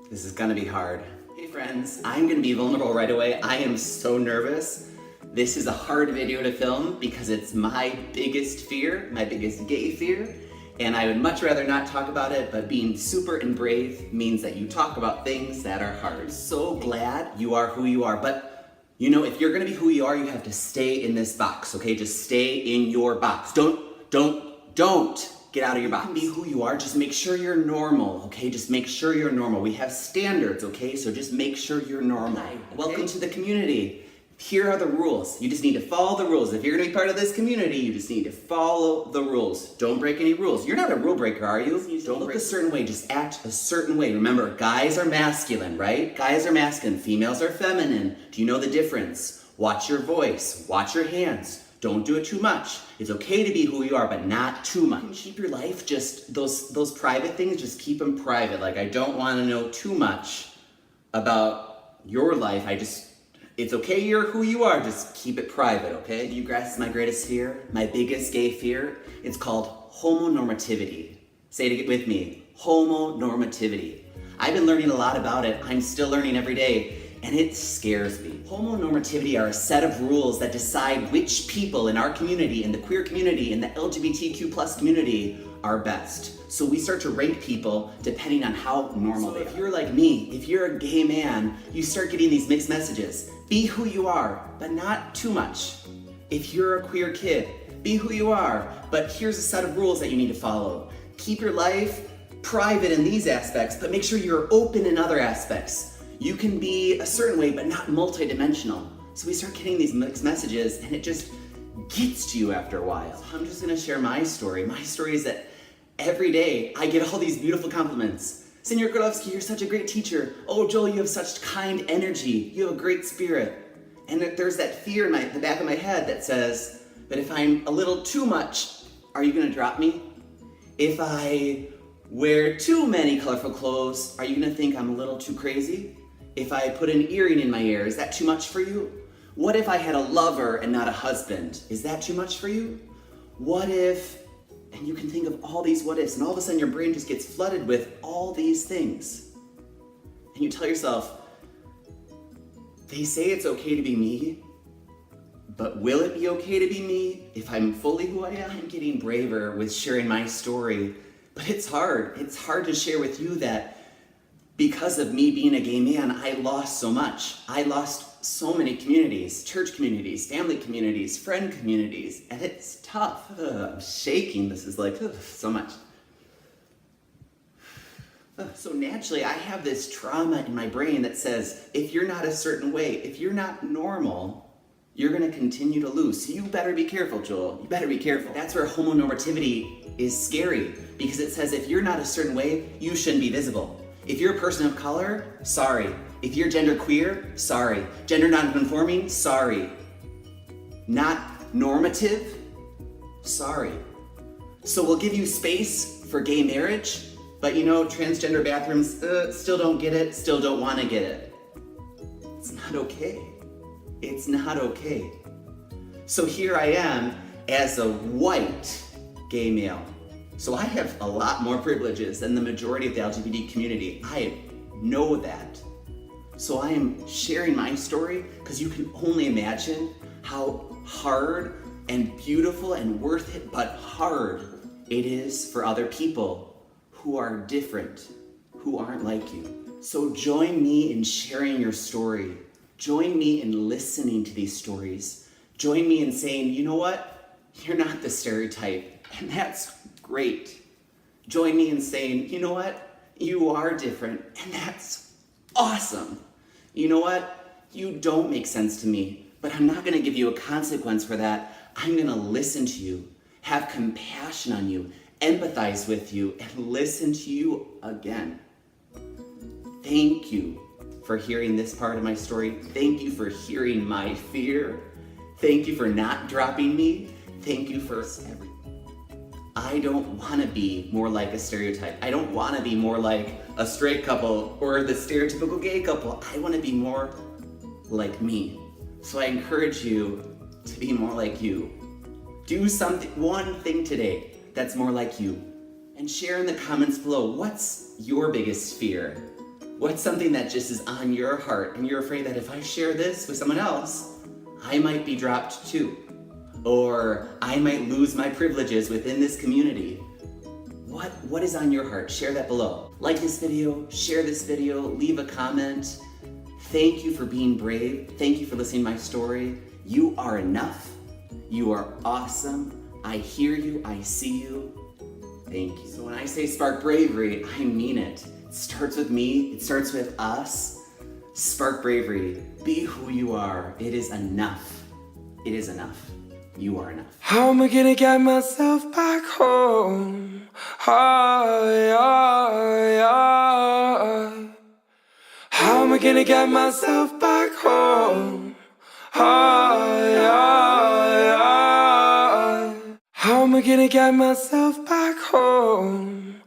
This is gonna be hard. Hey friends, I'm gonna be vulnerable right away. I am so nervous. This is a hard video to film because it's my biggest fear, my biggest gay fear, and I would much rather not talk about it, but being super and brave means that you talk about things that are hard. So glad you are who you are, but you know, if you're gonna be who you are, you have to stay in this box, okay? Just stay in your box. Don't get out of your box. You can be who you are, just make sure you're normal, okay? Just make sure you're normal. We have standards, okay? So just make sure you're normal. Hi, okay? Welcome to the community. Here are the rules. You just need to follow the rules. If you're gonna be part of this community, you just need to follow the rules. Don't break any rules. You're not a rule breaker, are you? Don't look a certain way, just act a certain way. Remember, guys are masculine, right? Guys are masculine, females are feminine. Do you know the difference? Watch your voice, watch your hands. Don't do it too much. It's okay to be who you are, but not too much. Keep your life, just those private things, just keep them private. Like, I don't wanna know too much about your life. It's okay you're who you are, just keep it private, okay? You grasp my greatest fear, my biggest gay fear? It's called homonormativity. Say it with me, homonormativity. I've been learning a lot about it. I'm still learning every day, and it scares me. Homonormativity are a set of rules that decide which people in our community, in the queer community, in the LGBTQ+ community, are best. So we start to rank people depending on how normal they are. If you're like me, if you're a gay man, you start getting these mixed messages. Be who you are, but not too much. If you're a queer kid, be who you are, but here's a set of rules that you need to follow. Keep your life private in these aspects, but make sure you're open in other aspects. You can be a certain way, but not multidimensional. So we start getting these mixed messages, and it just gets to you after a while. I'm just gonna share my story. My story is that every day I get all these beautiful compliments. Senor Carlovsky, you're such a great teacher. Oh, Joel, you have such kind energy. You have a great spirit. And there's that fear in the back of my head that says, but if I'm a little too much, are you gonna drop me? If I wear too many colorful clothes, are you gonna think I'm a little too crazy? If I put an earring in my ear, is that too much for you? What if I had a lover and not a husband? Is that too much for you? What if, and you can think of all these what ifs, and all of a sudden your brain just gets flooded with all these things. And you tell yourself, they say it's okay to be me, but will it be okay to be me if I'm fully who I am? I'm getting braver with sharing my story, but it's hard. It's hard to share with you that because of me being a gay man, I lost so much. I lost so many communities, church communities, family communities, friend communities, and it's tough. I'm shaking. This is like so much. So naturally, I have this trauma in my brain that says, if you're not a certain way, if you're not normal, you're gonna continue to lose. So you better be careful, Joel. You better be careful. That's where homonormativity is scary, because it says if you're not a certain way, you shouldn't be visible. If you're a person of color, sorry. If you're genderqueer, sorry. Gender nonconforming, sorry. Not normative, sorry. So we'll give you space for gay marriage, but you know, transgender bathrooms still don't get it, still don't want to get it. It's not okay. It's not okay. So here I am as a white gay male. So I have a lot more privileges than the majority of the LGBT community. I know that. So I am sharing my story because you can only imagine how hard and beautiful and worth it, but hard it is for other people who are different, who aren't like you. So join me in sharing your story. Join me in listening to these stories. Join me in saying, you know what? You're not the stereotype, and that's great. Join me in saying, you know what? You are different, and that's awesome. You know what? You don't make sense to me, but I'm not gonna give you a consequence for that. I'm gonna listen to you, have compassion on you, empathize with you, and listen to you again. Thank you for hearing this part of my story. Thank you for hearing my fear. Thank you for not dropping me. Thank you for everything. I don't want to be more like a stereotype. I don't want to be more like a straight couple or the stereotypical gay couple. I want to be more like me. So I encourage you to be more like you. Do one thing today that's more like you. And share in the comments below, what's your biggest fear? What's something that just is on your heart and you're afraid that if I share this with someone else, I might be dropped too? Or I might lose my privileges within this community? What is on your heart? Share that below. Like this video, share this video, leave a comment. Thank you for being brave. Thank you for listening to my story. You are enough. You are awesome. I hear you, I see you. Thank you. So when I say spark bravery, I mean it. It starts with me, it starts with us. Spark bravery. Be who you are. It is enough. It is enough. You are enough. How am I gonna get myself back home? How am I gonna get myself back home? How am I gonna get myself back home?